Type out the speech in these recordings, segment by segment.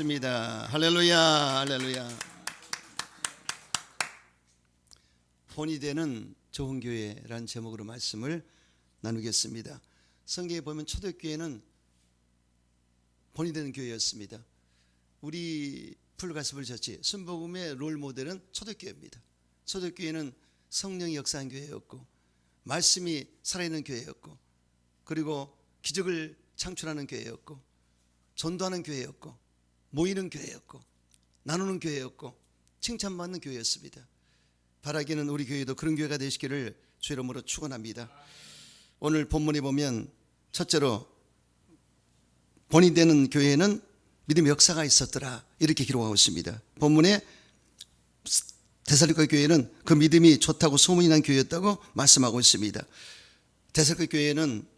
입니다. 할렐루야, 할렐루야. 본이 되는 좋은 교회라는 제목으로 말씀을 나누겠습니다. 성경에 보면 초대교회는 본이 되는 교회였습니다. 우리 풀가스불 처치 순복음의 롤 모델은 초대교회입니다. 초대교회는 성령이 역사한 교회였고, 말씀이 살아있는 교회였고, 그리고 기적을 창출하는 교회였고, 전도하는 교회였고, 모이는 교회였고, 나누는 교회였고, 칭찬받는 교회였습니다. 바라기는 우리 교회도 그런 교회가 되시기를 주 이름으로 축원합니다. 오늘 본문에 보면 첫째로 본이 되는 교회는 믿음의 역사가 있었더라, 이렇게 기록하고 있습니다. 본문에 데살로니가 교회는 그 믿음이 좋다고 소문이 난 교회였다고 말씀하고 있습니다. 데살로니가 교회는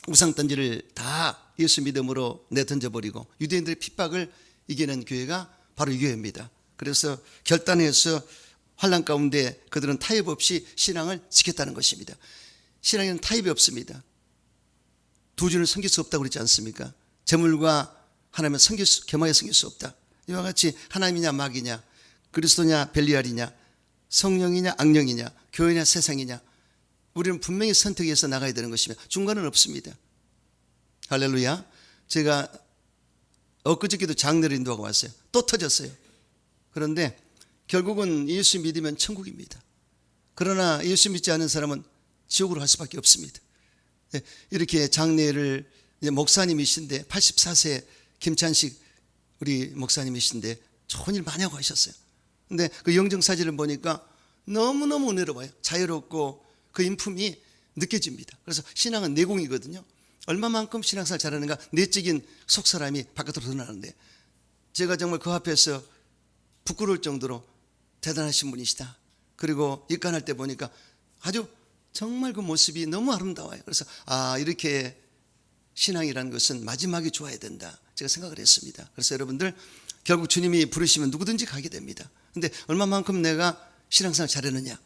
우상단지를 다 예수 믿음으로 내던져버리고 유대인들의 핍박을 이기는 교회가 바로 이 교회입니다. 그래서 결단해서 환난 가운데 그들은 타협 없이 신앙을 지켰다는 것입니다. 신앙에는 타협이 없습니다. 두 주를 섬길 수 없다고 그랬지 않습니까? 재물과 하나님을 겸하여 섬길 수 없다. 이와 같이 하나님이냐 마귀냐, 그리스도냐 벨리알이냐, 성령이냐 악령이냐, 교회냐 세상이냐, 우리는 분명히 선택해서 나가야 되는 것이며 중간은 없습니다. 할렐루야. 제가 엊그저께도 장례를 인도하고 왔어요. 또 터졌어요. 그런데 결국은 예수 믿으면 천국입니다. 그러나 예수 믿지 않은 사람은 지옥으로 갈 수밖에 없습니다. 이렇게 장례를 목사님이신데 84세 김찬식 우리 목사님이신데 좋은 일 많이 하고 하셨어요. 근데 그 영정사진을 보니까 너무너무 은혜로워요. 자유롭고 그 인품이 느껴집니다. 그래서 신앙은 내공이거든요. 얼마만큼 신앙생활 잘하는가, 내적인 속사람이 바깥으로 드러나는데, 제가 정말 그 앞에서 부끄러울 정도로 대단하신 분이시다. 그리고 입간할 때 보니까 아주 정말 그 모습이 너무 아름다워요. 그래서 이렇게 신앙이라는 것은 마지막에 좋아야 된다, 제가 생각을 했습니다. 그래서 여러분들 결국 주님이 부르시면 누구든지 가게 됩니다. 근데 얼마만큼 내가 신앙생활 잘했느냐,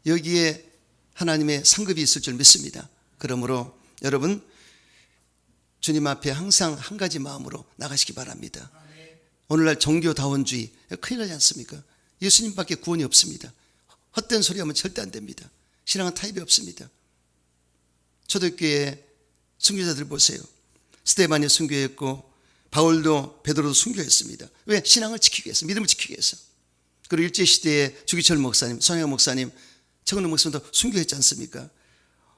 여기에 하나님의 상급이 있을 줄 믿습니다. 그러므로 여러분 주님 앞에 항상 한 가지 마음으로 나가시기 바랍니다. 오늘날 종교다원주의 큰일 나지 않습니까? 예수님밖에 구원이 없습니다. 헛된 소리 하면 절대 안 됩니다. 신앙은 타입이 없습니다. 초대교회 순교자들 보세요. 스데반이 순교했고 바울도 베드로도 순교했습니다. 왜? 신앙을 지키기 위해서, 믿음을 지키기 위해서. 그리고 일제시대에 주기철 목사님, 손양원 목사님, 최근의 목사님도 순교했지 않습니까?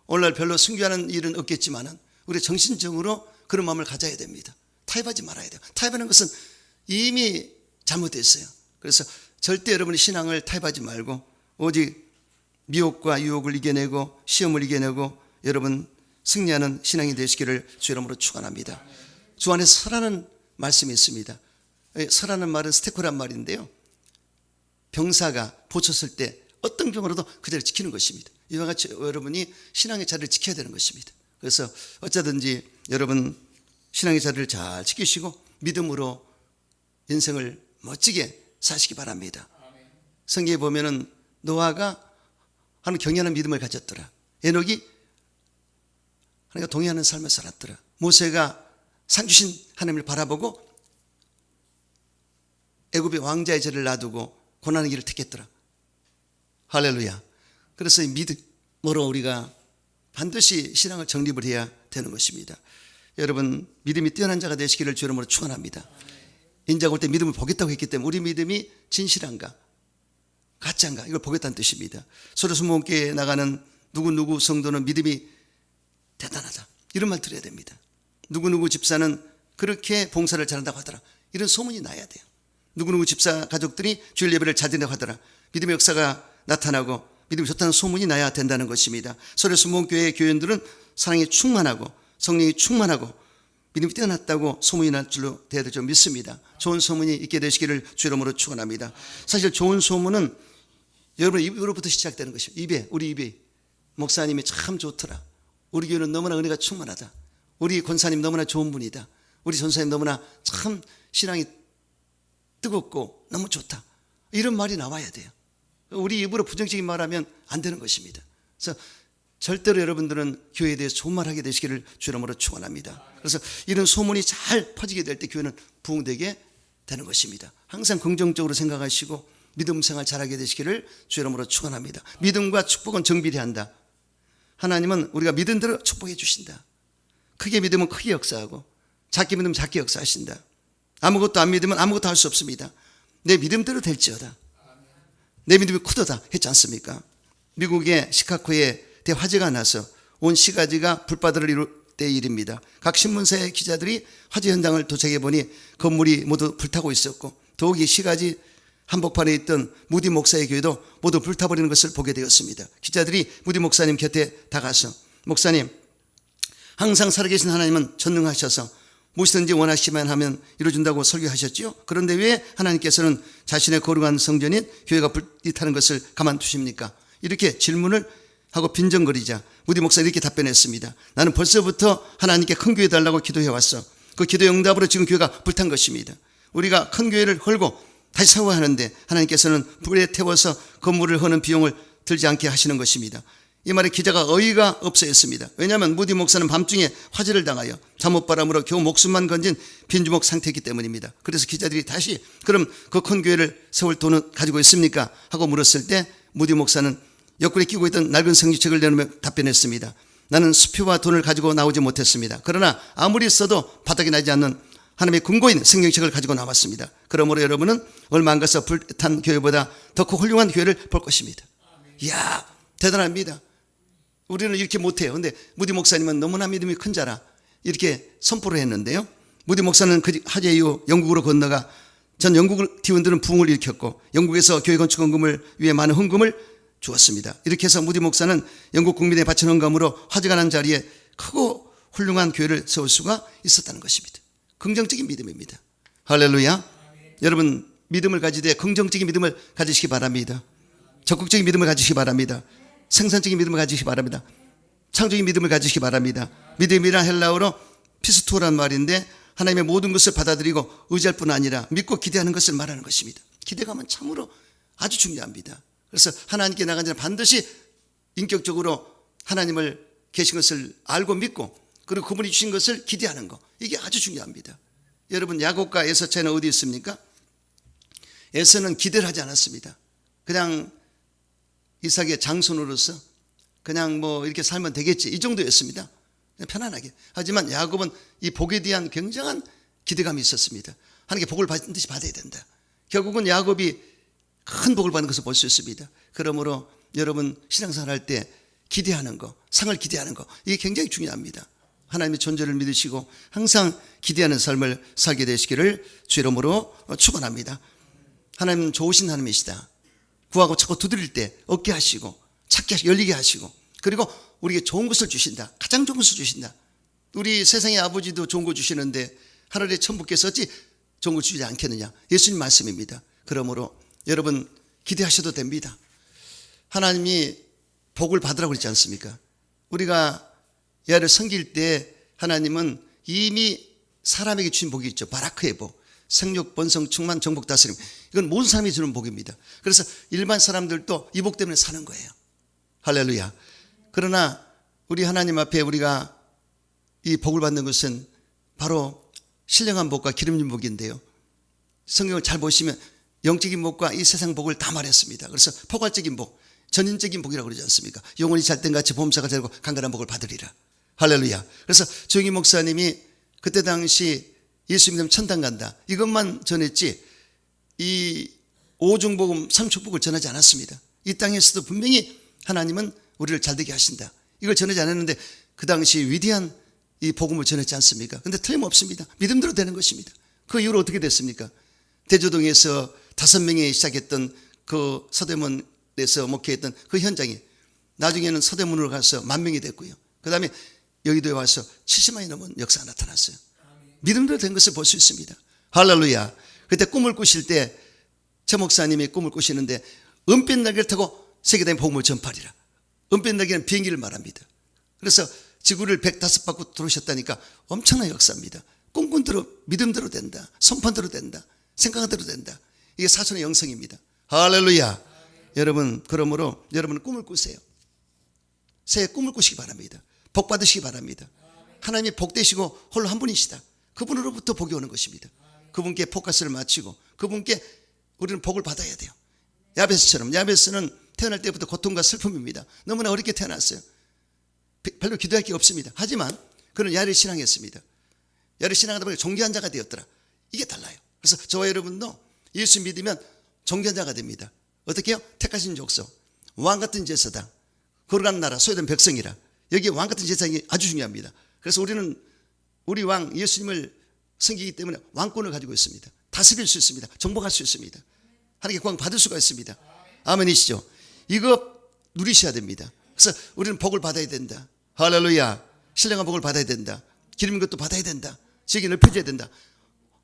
오늘날 별로 순교하는 일은 없겠지만 우리 정신적으로 그런 마음을 가져야 됩니다. 타협하지 말아야 돼요. 타협하는 것은 이미 잘못됐어요. 그래서 절대 여러분의 신앙을 타협하지 말고 오직 미혹과 유혹을 이겨내고 시험을 이겨내고 여러분 승리하는 신앙이 되시기를 주 이름으로 축원합니다. 주 안에 서라는 말씀이 있습니다. 서라는 말은 스테코란 말인데요, 병사가 보쳤을 때 어떤 경우라도 그대로 지키는 것입니다. 이와 같이 여러분이 신앙의 자리를 지켜야 되는 것입니다. 그래서 어쩌든지 여러분 신앙의 자리를 잘 지키시고 믿음으로 인생을 멋지게 사시기 바랍니다. 성경에 보면은 노아가 하는 경외하는 믿음을 가졌더라. 에녹이 하나님과 동의하는 삶을 살았더라. 모세가 상 주신 하나님을 바라보고 애굽의 왕자의 죄를 놔두고 고난의 길을 택했더라. 할렐루야. 그래서 이 믿음으로 우리가 반드시 신앙을 정립을 해야 되는 것입니다. 여러분 믿음이 뛰어난 자가 되시기를 주 이름으로 축원합니다. 인자가 올 때 믿음을 보겠다고 했기 때문에 우리 믿음이 진실한가 가짜인가 이걸 보겠다는 뜻입니다. 소래수목교회에 나가는 누구누구 성도는 믿음이 대단하다, 이런 말 들어야 됩니다. 누구누구 집사는 그렇게 봉사를 잘한다고 하더라, 이런 소문이 나야 돼요. 누구누구 집사 가족들이 주일 예배를 잘 드린다고 하더라, 믿음의 역사가 나타나고 믿음이 좋다는 소문이 나야 된다는 것입니다. 소래수목교회의 교인들은 사랑이 충만하고 성령이 충만하고 믿음이 뛰어났다고 소문이 날 줄로 되어야 될 줄 믿습니다. 좋은 소문이 있게 되시기를 주 이름으로 축원합니다. 사실 좋은 소문은 여러분 입으로부터 시작되는 것이에요. 우리 입에 목사님이 참 좋더라, 우리 교회는 너무나 은혜가 충만하다, 우리 권사님 너무나 좋은 분이다, 우리 전사님 너무나 참 신앙이 뜨겁고 너무 좋다, 이런 말이 나와야 돼요. 우리 입으로 부정적인 말하면 안 되는 것입니다. 그래서 절대로 여러분들은 교회에 대해서 좋은 말 하게 되시기를 주 이름으로 축원합니다. 그래서 이런 소문이 잘 퍼지게 될 때 교회는 부흥되게 되는 것입니다. 항상 긍정적으로 생각하시고 믿음 생활 잘하게 되시기를 주 이름으로 축원합니다. 믿음과 축복은 정비례한다. 하나님은 우리가 믿은 대로 축복해 주신다. 크게 믿으면 크게 역사하고 작게 믿으면 작게 역사하신다. 아무것도 안 믿으면 아무것도 할 수 없습니다. 내 믿음대로 될지어다. 내 믿음이 크도다 했지 않습니까? 미국의 시카고에 대화재가 나서 온 시가지가 불바다를 이룰 때의 일입니다. 각 신문사의 기자들이 화재 현장을 도착해 보니 건물이 모두 불타고 있었고 더욱이 시가지 한복판에 있던 무디 목사의 교회도 모두 불타버리는 것을 보게 되었습니다. 기자들이 무디 목사님 곁에 다가서 목사님, 항상 살아계신 하나님은 전능하셔서 무엇이든지 원하시면 하면 이루어준다고 설교하셨지요. 그런데 왜 하나님께서는 자신의 거룩한 성전인 교회가 불타는 것을 가만두십니까? 이렇게 질문을 하고 빈정거리자 무디 목사 이렇게 답변했습니다. 나는 벌써부터 하나님께 큰 교회 달라고 기도해왔어. 그 기도 응답으로 지금 교회가 불탄 것입니다. 우리가 큰 교회를 헐고 다시 세워야 하는데 하나님께서는 불에 태워서 건물을 허는 비용을 들지 않게 하시는 것입니다. 이 말에 기자가 어이가 없어 했습니다. 왜냐하면 무디 목사는 밤중에 화재를 당하여 잠옷바람으로 겨우 목숨만 건진 빈주먹 상태이기 때문입니다. 그래서 기자들이 다시 그럼 그 큰 교회를 세울 돈은 가지고 있습니까? 하고 물었을 때 무디 목사는 옆구리에 끼고 있던 낡은 성경책을 내놓으며 답변했습니다. 나는 수표와 돈을 가지고 나오지 못했습니다. 그러나 아무리 써도 바닥이 나지 않는 하나님의 근거인 성경책을 가지고 나왔습니다. 그러므로 여러분은 얼마 안 가서 불탄 교회보다 더 큰 훌륭한 교회를 볼 것입니다. 이야, 대단합니다. 우리는 이렇게 못해요. 근데 무디 목사님은 너무나 믿음이 큰 자라 이렇게 선포를 했는데요. 무디 목사는 그 화재 이후 영국으로 건너가 전 영국 팀원들은 부흥을 일으켰고 영국에서 교회 건축 헌금을 위해 많은 헌금을 주었습니다. 이렇게 해서 무디 목사는 영국 국민의 바친 헌금으로 화재가 난 자리에 크고 훌륭한 교회를 세울 수가 있었다는 것입니다. 긍정적인 믿음입니다. 할렐루야. 여러분 믿음을 가지되 긍정적인 믿음을 가지시기 바랍니다. 적극적인 믿음을 가지시기 바랍니다. 생산적인 믿음을 가지시기 바랍니다. 창조적인 믿음을 가지시기 바랍니다. 믿음이란 헬라어로 피스토란 말인데 하나님의 모든 것을 받아들이고 의지할 뿐 아니라 믿고 기대하는 것을 말하는 것입니다. 기대감은 참으로 아주 중요합니다. 그래서 하나님께 나간 자는 반드시 인격적으로 하나님을 계신 것을 알고 믿고 그리고 그분이 주신 것을 기대하는 것, 이게 아주 중요합니다. 여러분 야곱과 에서 차이는 어디 있습니까? 에서는 기대를 하지 않았습니다. 그냥 이삭의 장손으로서 그냥 뭐 이렇게 살면 되겠지 이 정도였습니다. 그냥 편안하게. 하지만 야곱은 이 복에 대한 굉장한 기대감이 있었습니다. 하나님께 복을 반드시 받아야 된다. 결국은 야곱이 큰 복을 받는 것을 볼 수 있습니다. 그러므로 여러분 신앙생활 할 때 기대하는 거, 상을 기대하는 거, 이게 굉장히 중요합니다. 하나님의 존재를 믿으시고 항상 기대하는 삶을 살게 되시기를 주 이름으로 축원합니다. 하나님은 좋으신 하나님이시다. 구하고 찾고 두드릴 때 얻게 하시고 찾게 하시고 열리게 하시고 그리고 우리에게 좋은 것을 주신다. 가장 좋은 것을 주신다. 우리 세상의 아버지도 좋은 거 주시는데 하늘의 천부께서 어찌 좋은 거 주지 않겠느냐. 예수님 말씀입니다. 그러므로 여러분 기대하셔도 됩니다. 하나님이 복을 받으라고 그랬지 않습니까? 우리가 야를 섬길 때 하나님은 이미 사람에게 주신 복이 있죠. 바라크의 복, 생육, 번성, 충만, 정복, 다스림. 이건 모든 사람이 주는 복입니다. 그래서 일반 사람들도 이 복 때문에 사는 거예요. 할렐루야. 그러나 우리 하나님 앞에 우리가 이 복을 받는 것은 바로 신령한 복과 기름진 복인데요. 성경을 잘 보시면 영적인 복과 이 세상 복을 다 말했습니다. 그래서 포괄적인 복, 전인적인 복이라고 그러지 않습니까? 영원히 잘땐같이 봄사가 되고 강건한 복을 받으리라. 할렐루야. 그래서 조영희 목사님이 그때 당시 예수 믿으면 천당 간다 이것만 전했지 이 오중복음 삼축복을 전하지 않았습니다. 이 땅에서도 분명히 하나님은 우리를 잘되게 하신다 이걸 전하지 않았는데 그 당시 위대한 이 복음을 전했지 않습니까? 그런데 틀림없습니다. 믿음대로 되는 것입니다. 그 이후로 어떻게 됐습니까? 대조동에서 5명이 시작했던 그 서대문에서 목회했던 그 현장이 나중에는 서대문으로 가서 10,000명이 됐고요. 그 다음에 여의도에 와서 70만이 넘은 역사가 나타났어요. 믿음대로 된 것을 볼 수 있습니다. 할렐루야. 그때 꿈을 꾸실 때 최 목사님이 꿈을 꾸시는데 은빛 날개를 타고 세계다에 복음을 전파하리라. 은빛 날개는 비행기를 말합니다. 그래서 지구를 105바퀴 돌으셨다니까 엄청난 역사입니다. 꿈꾼 대로 믿음대로 된다. 선판대로 된다. 생각한 대로 된다. 이게 사촌의 영성입니다. 할렐루야. 여러분 그러므로 여러분은 꿈을 꾸세요. 새해 꿈을 꾸시기 바랍니다. 복 받으시기 바랍니다. 하나님이 복 되시고 홀로 한 분이시다. 그분으로부터 복이 오는 것입니다. 그분께 포커스를 맞추고 그분께 우리는 복을 받아야 돼요. 야베스처럼. 야베스는 태어날 때부터 고통과 슬픔입니다. 너무나 어렵게 태어났어요. 별로 기도할 게 없습니다. 하지만 그는 야를 신앙했습니다. 야를 신앙하다 보니까 존귀한 자가 되었더라. 이게 달라요. 그래서 저와 여러분도 예수 믿으면 존귀한 자가 됩니다. 어떻게 해요? 택하신 족속, 왕같은 제사장, 거룩한 나라, 소유된 백성이라. 여기에 왕같은 제사장이 아주 중요합니다. 그래서 우리는 우리 왕 예수님을 섬기기 때문에 왕권을 가지고 있습니다. 다스릴 수 있습니다. 정복할 수 있습니다. 하나님께 구원 받을 수가 있습니다. 아멘이시죠? 이거 누리셔야 됩니다. 그래서 우리는 복을 받아야 된다. 할렐루야. 신령한 복을 받아야 된다. 기름 것도 받아야 된다. 지역이 넓혀져야 된다.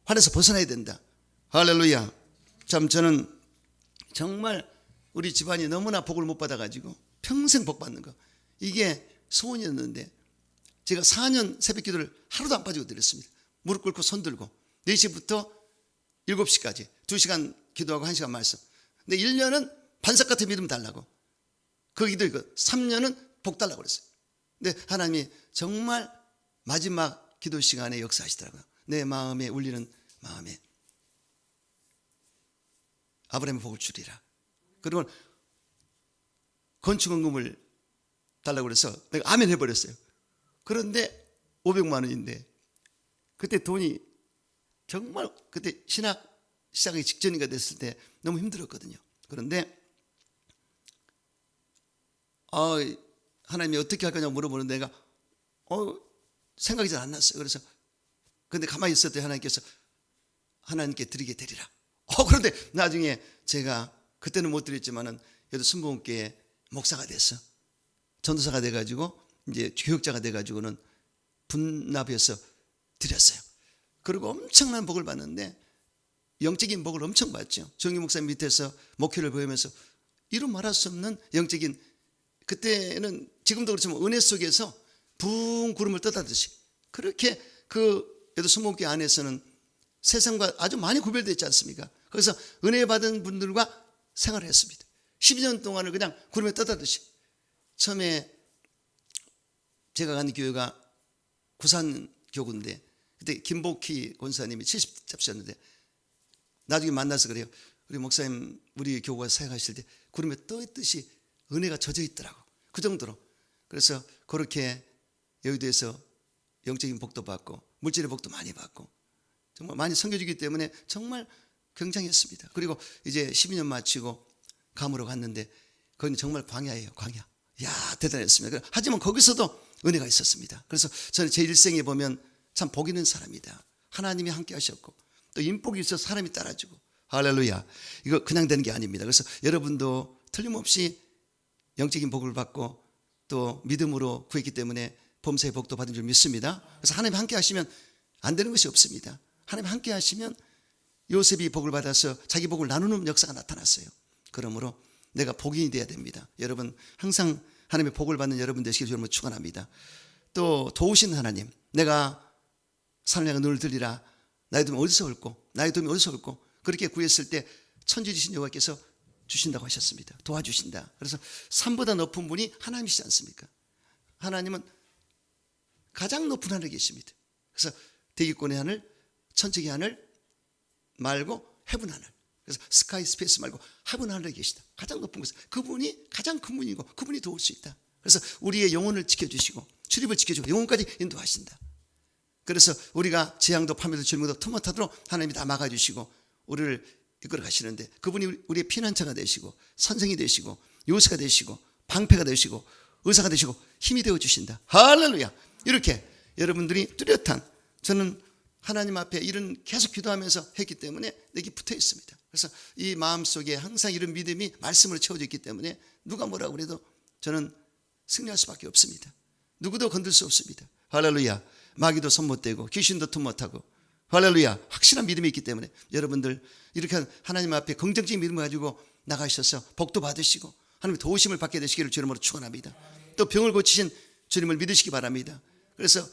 환에서 벗어나야 된다. 할렐루야. 참 저는 정말 우리 집안이 너무나 복을 못 받아가지고 평생 복 받는 거, 이게 소원이었는데 제가 4년 새벽 기도를 하루도 안 빠지고 드렸습니다. 무릎 꿇고 손 들고 4시부터 7시까지 2시간 기도하고 1시간 말씀. 근데 1년은 반석 같은 믿음 달라고, 그 기도 있고 3년은 복 달라고 그랬어요. 근데 하나님이 정말 마지막 기도 시간에 역사하시더라고요. 내 마음에 울리는 마음에 아브라함의 복을 주리라. 그리고 건축원금을 달라고 그래서 내가 아멘 해버렸어요. 그런데 500만 원인데 그때 돈이 정말 그때 신학 시작하기 직전인가 됐을 때 너무 힘들었거든요. 그런데 하나님이 어떻게 할 거냐고 물어보는데 내가 생각이 잘 안 났어요. 그래서 근데 가만히 있었더니 하나님께서 하나님께 드리게 되리라. 그런데 나중에 제가 그때는 못 드렸지만은 여도 순복음교회 목사가 됐어. 전도사가 돼가지고 이제 교육자가 돼가지고는 분납해서 드렸어요. 그리고 엄청난 복을 받는데 영적인 복을 엄청 받죠. 정희 목사님 밑에서 목회를 보이면서 이루 말할 수 없는 영적인, 그때는 지금도 그렇지만 은혜 속에서 붕 구름을 떠다듯이 그렇게 그 여도 순복음교회 안에서는 세상과 아주 많이 구별되어 있지 않습니까? 거기서 은혜 받은 분들과 생활을 했습니다. 12년 동안을 그냥 구름에 떠다듯이. 처음에 제가 간 교회가 구산 교구인데 그때 김복희 권사님이 70 잡으셨는데 나중에 만나서 그래요. 우리 목사님 우리 교구가 사역하실 때 구름에 떠 있듯이 은혜가 젖어 있더라고. 그 정도로. 그래서 그렇게 여의도에서 영적인 복도 받고 물질의 복도 많이 받고 정말 많이 섬겨주기 때문에 정말 굉장했습니다. 그리고 이제 12년 마치고 감으로 갔는데 거기는 정말 광야예요. 광야. 이야, 대단했습니다. 하지만 거기서도 은혜가 있었습니다. 그래서 저는 제 일생에 보면 참 복 있는 사람이다. 하나님이 함께 하셨고 또 인복이 있어서 사람이 따라주고. 할렐루야. 이거 그냥 되는 게 아닙니다. 그래서 여러분도 틀림없이 영적인 복을 받고 또 믿음으로 구했기 때문에 범사의 복도 받은 줄 믿습니다. 그래서 하나님 함께 하시면 안 되는 것이 없습니다. 하나님 함께 하시면 요셉이 복을 받아서 자기 복을 나누는 역사가 나타났어요. 그러므로 내가 복인이 돼야 됩니다. 여러분 항상 하나님의 복을 받는 여러분 되시길 여러분 축원합니다. 또 도우신 하나님, 내가 산을 향해 눈을 들리라. 나의 도움이 어디서 올고 나의 도움이 어디서 올고 그렇게 구했을 때 천지주신 여호와께서 주신다고 하셨습니다. 도와주신다. 그래서 산보다 높은 분이 하나님이시지 않습니까? 하나님은 가장 높은 하늘에 계십니다. 그래서 대기권의 하늘, 천적의 하늘 말고 헤븐 하늘. 그래서 스카이 스페이스 말고 헤븐 하늘에 계시다. 가장 높은 곳에 그분이 가장 큰 분이고 그분이 도울 수 있다. 그래서 우리의 영혼을 지켜주시고 출입을 지켜주고 영혼까지 인도하신다. 그래서 우리가 재앙도 파멸도 질문도 터무타도록 하나님이 다 막아주시고 우리를 이끌어 가시는데 그분이 우리의 피난처가 되시고 선생이 되시고 요새가 되시고 방패가 되시고 의사가 되시고 힘이 되어주신다. 할렐루야. 이렇게 여러분들이 뚜렷한, 저는 하나님 앞에 이런 계속 기도하면서 했기 때문에 내게 붙어 있습니다. 그래서 이 마음속에 항상 이런 믿음이 말씀으로 채워져 있기 때문에 누가 뭐라고 그래도 저는 승리할 수밖에 없습니다. 누구도 건들 수 없습니다. 할렐루야. 마귀도 손 못 대고 귀신도 틈 못하고. 할렐루야. 확실한 믿음이 있기 때문에 여러분들 이렇게 하나님 앞에 긍정적인 믿음을 가지고 나가셔서 복도 받으시고 하나님의 도우심을 받게 되시기를 주님으로 축원합니다. 또 병을 고치신 주님을 믿으시기 바랍니다. 그래서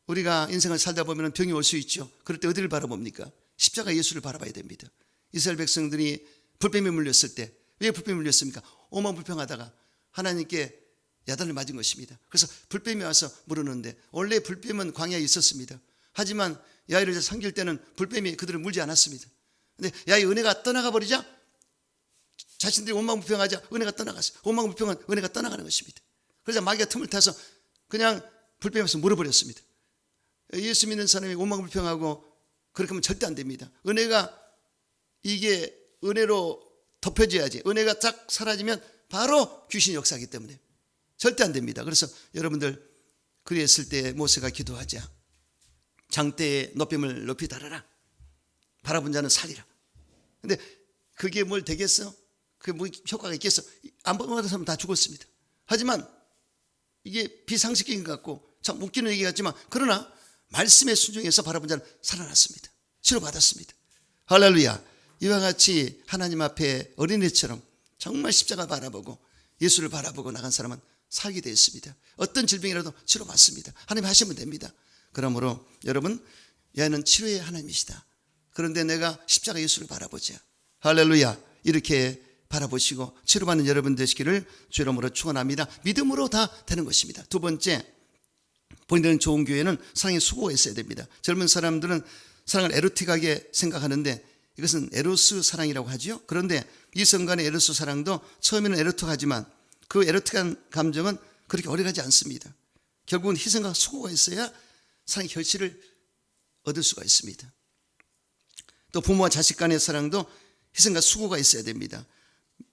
우리가 인생을 살다 보면 병이 올 수 있죠. 그럴 때 어디를 바라봅니까? 십자가 예수를 바라봐야 됩니다. 이스라엘 백성들이 불뱀에 물렸을 때 왜 불뱀에 물렸습니까? 오만 불평하다가 하나님께 야단을 맞은 것입니다. 그래서 불뱀이 와서 물었는데 원래 불뱀은 광야에 있었습니다. 하지만 야이를 섬길 때는 불뱀이 그들을 물지 않았습니다. 근데 야이 은혜가 떠나가 버리자 자신들이 원망불평하자 은혜가 떠나갔어요. 원망불평은 은혜가 떠나가는 것입니다. 그래서 마귀가 틈을 타서 그냥 불뱀에서 물어버렸습니다. 예수 믿는 사람이 원망불평하고 그렇게 하면 절대 안 됩니다. 은혜가 이게 은혜로 덮여져야지. 은혜가 딱 사라지면 바로 귀신이 역사하기 때문에 절대 안 됩니다. 그래서 여러분들 그랬을 때 모세가 기도하자. 장대에 노뱀을 높이 달아라. 바라본 자는 살리라. 근데 그게 뭘 되겠어? 그게 뭐 효과가 있겠어? 안 받은 사람은 다 죽었습니다. 하지만 이게 비상식적인 것 같고 참 웃기는 얘기 같지만 그러나 말씀에 순종해서 바라본 자는 살아났습니다. 치료받았습니다. 할렐루야. 이와 같이 하나님 앞에 어린애처럼 정말 십자가 바라보고 예수를 바라보고 나간 사람은 살게 되어 있습니다. 어떤 질병이라도 치료받습니다. 하나님 하시면 됩니다. 그러므로 여러분, 얘는 치료의 하나님이시다. 그런데 내가 십자가 예수를 바라보자. 할렐루야. 이렇게 바라보시고 치료받는 여러분 되시기를 주 이름으로 축원합니다. 믿음으로 다 되는 것입니다. 두 번째, 본인은 좋은 교회는 사랑의 수고가 있어야 됩니다. 젊은 사람들은 사랑을 에로틱하게 생각하는데 이것은 에로스 사랑이라고 하죠. 그런데 이성 간의 에로스 사랑도 처음에는 에로틱하지만 그 에로틱한 감정은 그렇게 오래가지 않습니다. 결국은 희생과 수고가 있어야 사랑의 결실을 얻을 수가 있습니다. 또 부모와 자식 간의 사랑도 희생과 수고가 있어야 됩니다.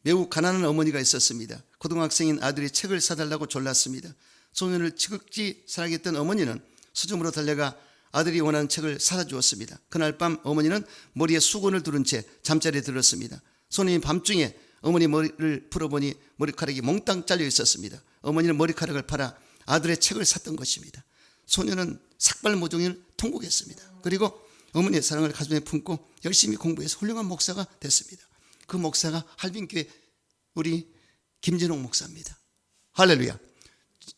매우 가난한 어머니가 있었습니다. 고등학생인 아들이 책을 사달라고 졸랐습니다. 소년을 지극히 사랑했던 어머니는 서점으로 달려가 아들이 원하는 책을 사다 주었습니다. 그날 밤 어머니는 머리에 수건을 두른 채 잠자리에 들었습니다. 소년이 밤중에 어머니 머리를 풀어보니 머리카락이 몽땅 잘려 있었습니다. 어머니는 머리카락을 팔아 아들의 책을 샀던 것입니다. 소년은 삭발모종을 통곡했습니다. 그리고 어머니의 사랑을 가슴에 품고 열심히 공부해서 훌륭한 목사가 됐습니다. 그 목사가 할빈교회 우리 김진홍 목사입니다. 할렐루야.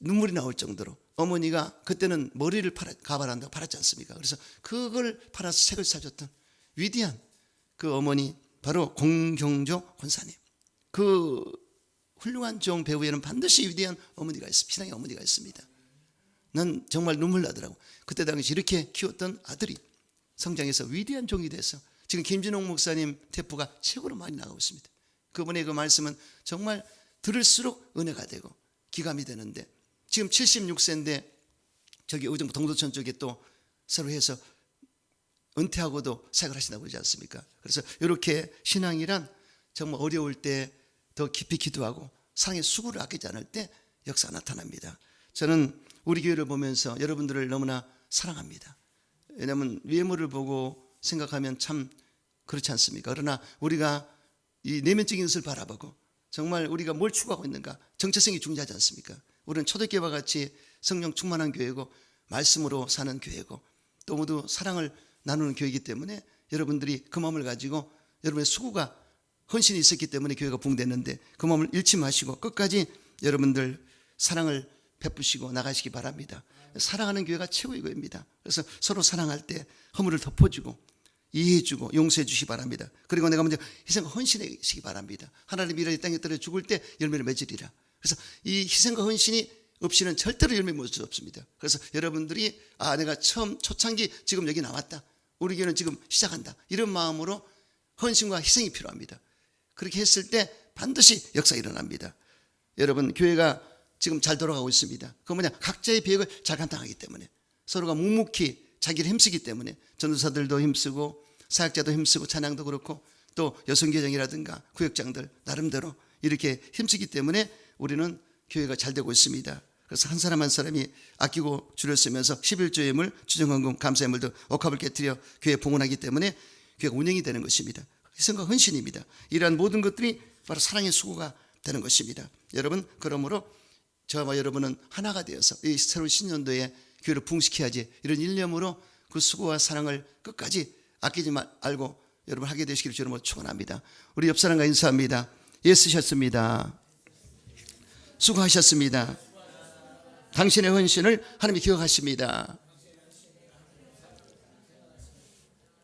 눈물이 나올 정도로 어머니가 그때는 머리를 가발한다고 팔았지 않습니까? 그래서 그걸 팔아서 책을 사줬던 위대한 그 어머니, 바로 공경조 권사님. 그 훌륭한 종 배우에는 반드시 위대한 어머니가 있습니다. 신앙의 어머니가 있습니다. 난 정말 눈물 나더라고. 그때 당시 이렇게 키웠던 아들이 성장해서 위대한 종이 돼서 지금 김진홍 목사님 태포가 최고로 많이 나가고 있습니다. 그분의 그 말씀은 정말 들을수록 은혜가 되고 기감이 되는데 지금 76세인데 저기 의정부 동두천 쪽에 또 새로 해서 은퇴하고도 사역을 하신다고 그러지 않습니까? 그래서 이렇게 신앙이란 정말 어려울 때 더 깊이 기도하고 사랑의 수고를 아끼지 않을 때 역사가 나타납니다. 저는 우리 교회를 보면서 여러분들을 너무나 사랑합니다. 왜냐하면 외모를 보고 생각하면 참 그렇지 않습니까? 그러나 우리가 이 내면적인 것을 바라보고 정말 우리가 뭘 추구하고 있는가, 정체성이 중요하지 않습니까? 우리는 초대교회와 같이 성령 충만한 교회고 말씀으로 사는 교회고 또 모두 사랑을 나누는 교회이기 때문에 여러분들이 그 마음을 가지고 여러분의 수고가 헌신이 있었기 때문에 교회가 붕댔는데 그 마음을 잃지 마시고 끝까지 여러분들 사랑을 베푸시고 나가시기 바랍니다. 사랑하는 교회가 최고의 교회입니다. 그래서 서로 사랑할 때 허물을 덮어주고 이해해주고 용서해 주시기 바랍니다. 그리고 내가 먼저 희생과 헌신하시기 바랍니다. 하나님 이런 땅에 떨어 죽을 때 열매를 맺으리라. 그래서 이 희생과 헌신이 없이는 절대로 열매 맺을 수 없습니다. 그래서 여러분들이 내가 처음 초창기 지금 여기 나왔다. 우리 교회는 지금 시작한다. 이런 마음으로 헌신과 희생이 필요합니다. 그렇게 했을 때 반드시 역사가 일어납니다. 여러분 교회가 지금 잘 돌아가고 있습니다. 그거 뭐냐? 각자의 계획을 잘 감당하기 때문에 서로가 묵묵히 자기를 힘쓰기 때문에 전도사들도 힘쓰고 사역자도 힘쓰고 찬양도 그렇고 또 여성교장이라든가 구역장들 나름대로 이렇게 힘쓰기 때문에 우리는 교회가 잘 되고 있습니다. 그래서 한 사람 한 사람이 아끼고 줄여 쓰면서 11조의 물, 주정헌금, 감사의 물도 억합을 깨뜨려 교회에 봉헌하기 때문에 교회가 운영이 되는 것입니다. 희생과 헌신입니다. 이러한 모든 것들이 바로 사랑의 수고가 되는 것입니다. 여러분 그러므로 저와 여러분은 하나가 되어서 이 새로운 신년도에 교회를 부흥시켜야지 이런 일념으로 그 수고와 사랑을 끝까지 아끼지 말고 여러분 하게 되시기를 주님으로 축원합니다. 우리 옆 사람과 인사합니다. 애쓰셨습니다. 수고하셨습니다. 당신의 헌신을 하나님이 기억하십니다.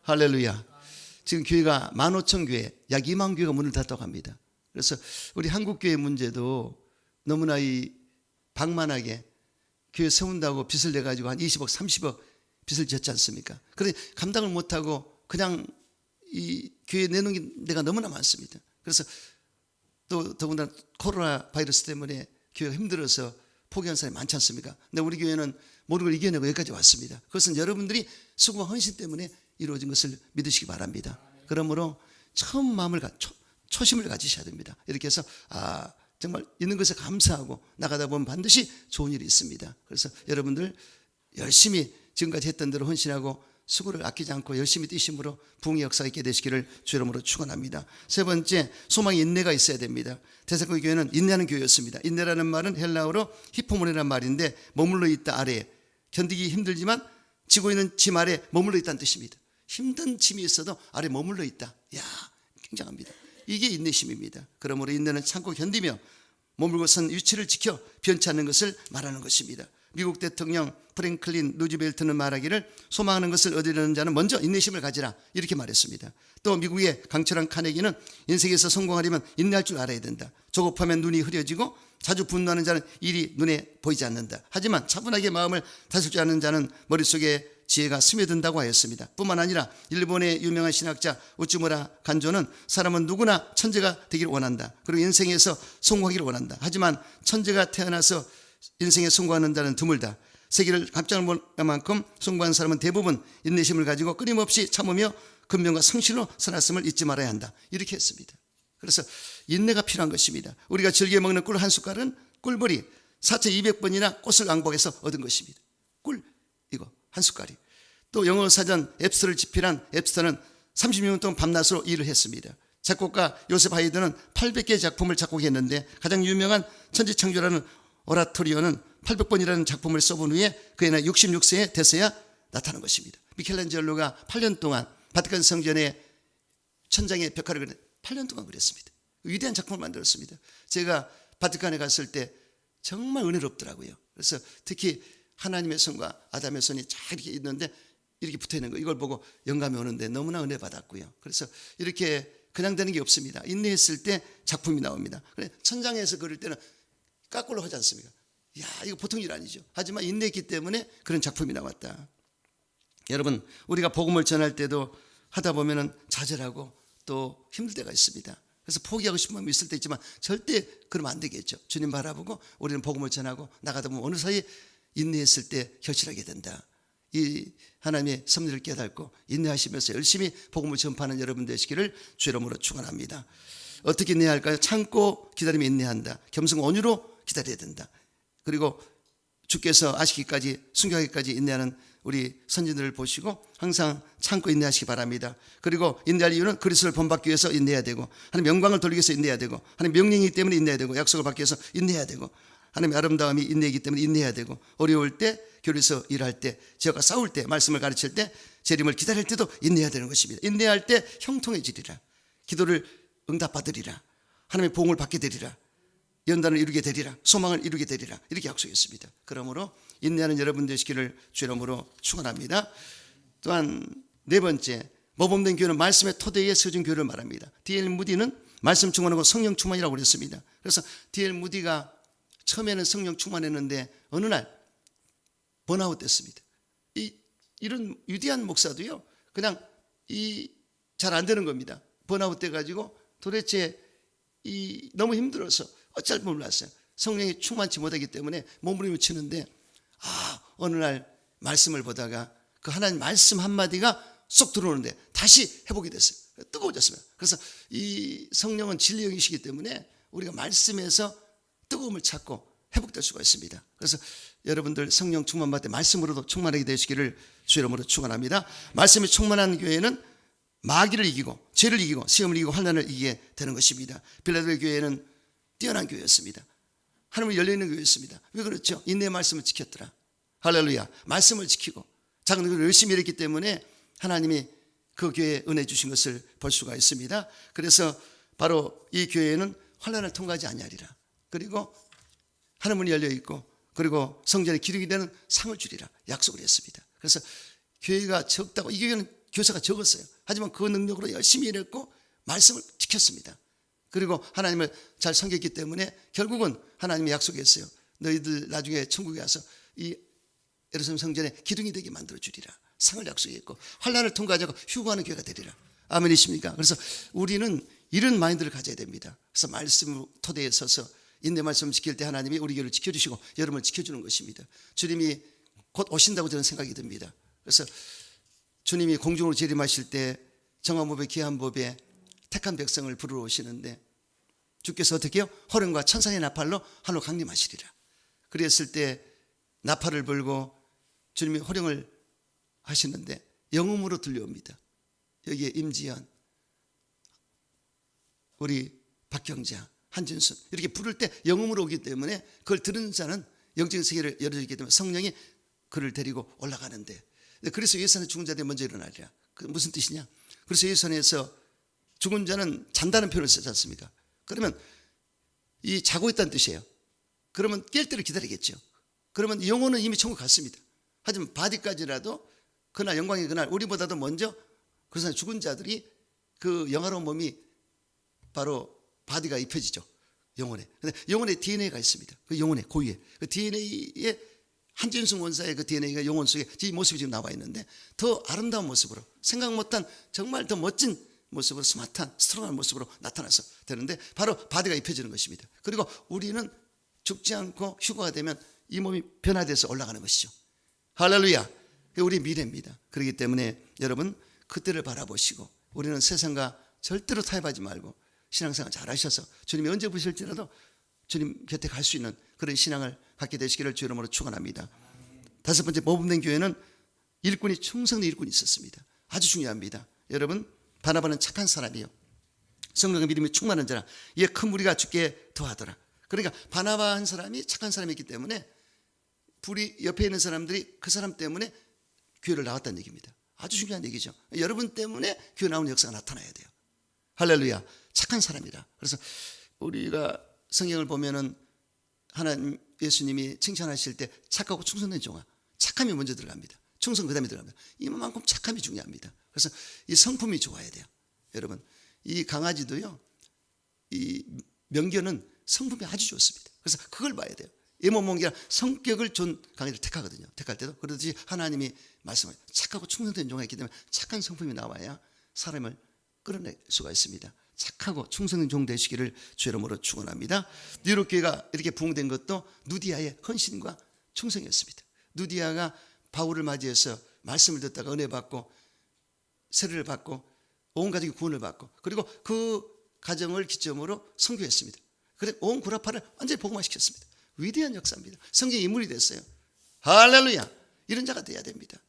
할렐루야. 지금 교회가 15,000교회, 약 2만 교회가 문을 닫다고 합니다. 그래서 우리 한국교회 문제도 너무나 이 방만하게 교회 세운다고 빚을 내가지고 한 20억, 30억 빚을 졌지 않습니까? 그런데 감당을 못하고 그냥 이 교회에 내놓은 데가 너무나 많습니다. 그래서 또 더군다나 코로나 바이러스 때문에 교회가 힘들어서 포기한 사람이 많지 않습니까? 근데 우리 교회는 모든 걸 이겨내고 여기까지 왔습니다. 그것은 여러분들이 수고와 헌신 때문에 이루어진 것을 믿으시기 바랍니다. 그러므로 처음 초심을 가지셔야 됩니다. 이렇게 해서 정말 있는 것에 감사하고 나가다 보면 반드시 좋은 일이 있습니다. 그래서 여러분들 열심히 지금까지 했던 대로 헌신하고 수고를 아끼지 않고 열심히 뛰심으로 부흥의 역사가 있게 되시기를 주 이름으로 축원합니다. 세 번째, 소망이 인내가 있어야 됩니다. 데살로니가 교회는 인내하는 교회였습니다. 인내라는 말은 헬라어로 히포모네라는 말인데 머물러 있다 아래에, 견디기 힘들지만 지고 있는 짐 아래 머물러 있다는 뜻입니다. 힘든 짐이 있어도 아래 머물러 있다. 굉장합니다. 이게 인내심입니다. 그러므로 인내는 참고 견디며 머물고 선 위치를 지켜 변치 않는 것을 말하는 것입니다. 미국 대통령 프랭클린 루즈벨트는 말하기를 소망하는 것을 얻으려는 자는 먼저 인내심을 가지라, 이렇게 말했습니다. 또 미국의 강철한 카네기는 인생에서 성공하려면 인내할 줄 알아야 된다. 조급하면 눈이 흐려지고 자주 분노하는 자는 일이 눈에 보이지 않는다. 하지만 차분하게 마음을 다스릴 줄 아는 자는 머릿속에 지혜가 스며든다고 하였습니다. 뿐만 아니라 일본의 유명한 신학자 우츠무라 간조는 사람은 누구나 천재가 되기를 원한다. 그리고 인생에서 성공하기를 원한다. 하지만 천재가 태어나서 인생에 성공하는 자는 드물다. 세계를 깜짝 놀랄 만큼 성공한 사람은 대부분 인내심을 가지고 끊임없이 참으며 근면과 성실로 살았음을 잊지 말아야 한다. 이렇게 했습니다. 그래서 인내가 필요한 것입니다. 우리가 즐겨 먹는 꿀 한 숟갈은 꿀벌이 4200번이나 꽃을 왕복해서 얻은 것입니다. 꿀 이거 한 숟갈이. 또 영어 사전 앱스터를 집필한 앱스터는 30년 동안 밤낮으로 일을 했습니다. 작곡가 요셉 하이드는 800개의 작품을 작곡했는데 가장 유명한 천지창조라는 오라토리오는 800번이라는 작품을 써본 후에 그의 나이 66세에 돼서야 나타난 것입니다. 미켈란젤로가 8년 동안 바티칸 성전에 천장에 벽화를 8년 동안 그렸습니다. 위대한 작품을 만들었습니다. 제가 바티칸에 갔을 때 정말 은혜롭더라고요. 그래서 특히 하나님의 손과 아담의 손이 잘 이렇게 있는데 이렇게 붙어 있는 거, 이걸 보고 영감이 오는데 너무나 은혜 받았고요. 그래서 이렇게 그냥 되는 게 없습니다. 인내했을 때 작품이 나옵니다. 천장에서 그릴 때는 까꿀로 하지 않습니까? 이거 보통 일 아니죠. 하지만 인내했기 때문에 그런 작품이 나왔다. 여러분, 우리가 복음을 전할 때도 하다 보면은 좌절하고 또 힘들 때가 있습니다. 그래서 포기하고 싶은 마음이 있을 때 있지만 절대 그러면 안 되겠죠. 주님 바라보고 우리는 복음을 전하고 나가다 보면 어느 사이에 인내했을 때 결실하게 된다. 이 하나님의 섭리를 깨닫고 인내하시면서 열심히 복음을 전파하는 여러분 되시기를 주 이름으로 축원합니다. 어떻게 인내해야 할까요? 참고 기다리며 인내한다. 겸손 온유로 기다려야 된다. 그리고 주께서 아시기까지 순교하기까지 인내하는 우리 선진들을 보시고 항상 참고 인내하시기 바랍니다. 그리고 인내할 이유는 그리스도를 본받기 위해서 인내해야 되고, 하나님 영광을 돌리기 위해서 인내해야 되고, 하나님 명령이기 때문에 인내해야 되고, 약속을 받기 위해서 인내해야 되고, 하나님의 아름다움이 인내이기 때문에 인내해야 되고, 어려울 때, 교회에서 일할 때, 지역과 싸울 때, 말씀을 가르칠 때, 재림을 기다릴 때도 인내해야 되는 것입니다. 인내할 때 형통해지리라. 기도를 응답받으리라. 하나님의 보응을 받게 되리라. 연단을 이루게 되리라. 소망을 이루게 되리라. 이렇게 약속했습니다. 그러므로 인내하는 여러분 되시기를 주 이름으로 축원합니다. 또한 네 번째, 모범된 교회는 말씀의 토대에 세워진 교회를 말합니다. D.L. 무디는 말씀 충만하고 성령 충만이라고 그랬습니다. 그래서 D.L. 무디가 처음에는 성령 충만했는데 어느 날 번아웃 됐습니다. 이런 위대한 목사도요, 그냥 잘 안 되는 겁니다. 번아웃 돼가지고 도대체 너무 힘들어서 어쩔 줄 몰랐어요. 성령이 충만치 못하기 때문에 몸부림을 치는데 어느 날 말씀을 보다가 그 하나님 말씀 한마디가 쏙 들어오는데 다시 회복이 됐어요. 뜨거워졌습니다. 그래서 이 성령은 진리 영이시기 때문에 우리가 말씀에서 뜨거움을 찾고 회복될 수가 있습니다. 그래서 여러분들 성령 충만 받을 때 말씀으로도 충만하게 되시기를 주 이름으로 축원합니다. 말씀이 충만한 교회는 마귀를 이기고 죄를 이기고 시험을 이기고 환난을 이기게 되는 것입니다. 빌라델피아 교회는 뛰어난 교회였습니다. 하나님을 열려있는 교회였습니다. 왜 그렇죠? 인내의 말씀을 지켰더라. 할렐루야. 말씀을 지키고 작은 교회를 열심히 일했기 때문에 하나님이 그 교회에 은혜 주신 것을 볼 수가 있습니다. 그래서 바로 이 교회는 환난을 통과하지 아니하리라. 그리고 하늘문이 열려있고 그리고 성전에 기둥이 되는 상을 주리라 약속을 했습니다. 그래서 교회가 적다고, 이 교회는 교사가 적었어요. 하지만 그 능력으로 열심히 일했고 말씀을 지켰습니다. 그리고 하나님을 잘 섬겼기 때문에 결국은 하나님이 약속했어요. 너희들 나중에 천국에 와서 이 예루살렘 성전에 기둥이 되게 만들어 주리라. 상을 약속했고 환난을 통과하자고 휴거하는 교회가 되리라. 아멘이십니까? 그래서 우리는 이런 마인드를 가져야 됩니다. 그래서 말씀 토대에 서서 인내 말씀을 지킬 때 하나님이 우리 교회를 지켜주시고 여러분을 지켜주는 것입니다. 주님이 곧 오신다고 저는 생각이 듭니다. 그래서 주님이 공중으로 재림하실 때 정화법에 기한법에 택한 백성을 부르러 오시는데 주께서 어떻게 해요? 호령과 천상의 나팔로 하늘로 강림하시리라. 그랬을 때 나팔을 불고 주님이 호령을 하시는데 영음으로 들려옵니다. 여기에 임지연, 우리 박경자, 한진순 이렇게 부를 때 영음으로 오기 때문에 그걸 들은 자는 영적인 세계를 열어주기 때문에 성령이 그를 데리고 올라가는데, 그래서 예수는 죽은 자들이 먼저 일어나리라. 그 무슨 뜻이냐? 그래서 예수에서 죽은 자는 잔다는 표현을 쓰지 않습니까? 그러면 이 자고 있다는 뜻이에요. 그러면 깰 때를 기다리겠죠. 그러면 영혼은 이미 천국 갔습니다. 하지만 바디까지라도 그날 영광의 그날 우리보다도 먼저 그래서 죽은 자들이 그 영화로운 몸이 바로 바디가 입혀지죠. 영혼에. 근데 영혼에 DNA가 있습니다. 그 영혼의 고유의 그 DNA에 한진승 원사의 그 DNA가 영혼 속에 이 모습이 지금 나와 있는데 더 아름다운 모습으로 생각 못한 정말 더 멋진 모습으로 스마트한 스트롱한 모습으로 나타나서 되는데 바로 바디가 입혀지는 것입니다. 그리고 우리는 죽지 않고 휴거가 되면 이 몸이 변화돼서 올라가는 것이죠. 할렐루야. 그게 우리 미래입니다. 그렇기 때문에 여러분 그때를 바라보시고 우리는 세상과 절대로 타협하지 말고 신앙생활 잘 하셔서 주님이 언제 부실지라도 주님 곁에 갈 수 있는 그런 신앙을 갖게 되시기를 주 이름으로 축원합니다. 다섯 번째, 모범된 교회는 일꾼이 충성된 일꾼이 있었습니다. 아주 중요합니다. 여러분 바나바는 착한 사람이에요. 성령의 믿음이 충만한 자라 이에 큰 무리가 죽게 더하더라. 그러니까 바나바 한 사람이 착한 사람이기 때문에 불이 옆에 있는 사람들이 그 사람 때문에 교회를 나왔다는 얘기입니다. 아주 중요한 얘기죠. 여러분 때문에 교회 나오는 역사가 나타나야 돼요. 할렐루야. 착한 사람이라. 그래서 우리가 성경을 보면은 하나님 예수님이 칭찬하실 때 착하고 충성된 종아, 착함이 먼저 들어갑니다. 충성 그 다음에 들어갑니다. 이만큼 착함이 중요합니다. 그래서 이 성품이 좋아야 돼요. 여러분 이 강아지도요, 이 명견은 성품이 아주 좋습니다. 그래서 그걸 봐야 돼요. 예모몽기가 성격을 좋은 강아지를 택하거든요. 택할 때도 그러듯이 하나님이 말씀을 착하고 충성된 종아 있기 때문에 착한 성품이 나와야 사람을 끌어낼 수가 있습니다. 착하고 충성된 종 되시기를 주 이름으로 축원합니다. 뉴욕 교회가 이렇게 부흥된 것도 누디아의 헌신과 충성이었습니다. 누디아가 바울을 맞이해서 말씀을 듣다가 은혜 받고 세례를 받고 온 가족이 구원을 받고 그리고 그 가정을 기점으로 선교했습니다. 그래서 온 구라파를 완전히 복음화시켰습니다. 위대한 역사입니다. 성경의 인물이 됐어요. 할렐루야. 이런 자가 돼야 됩니다.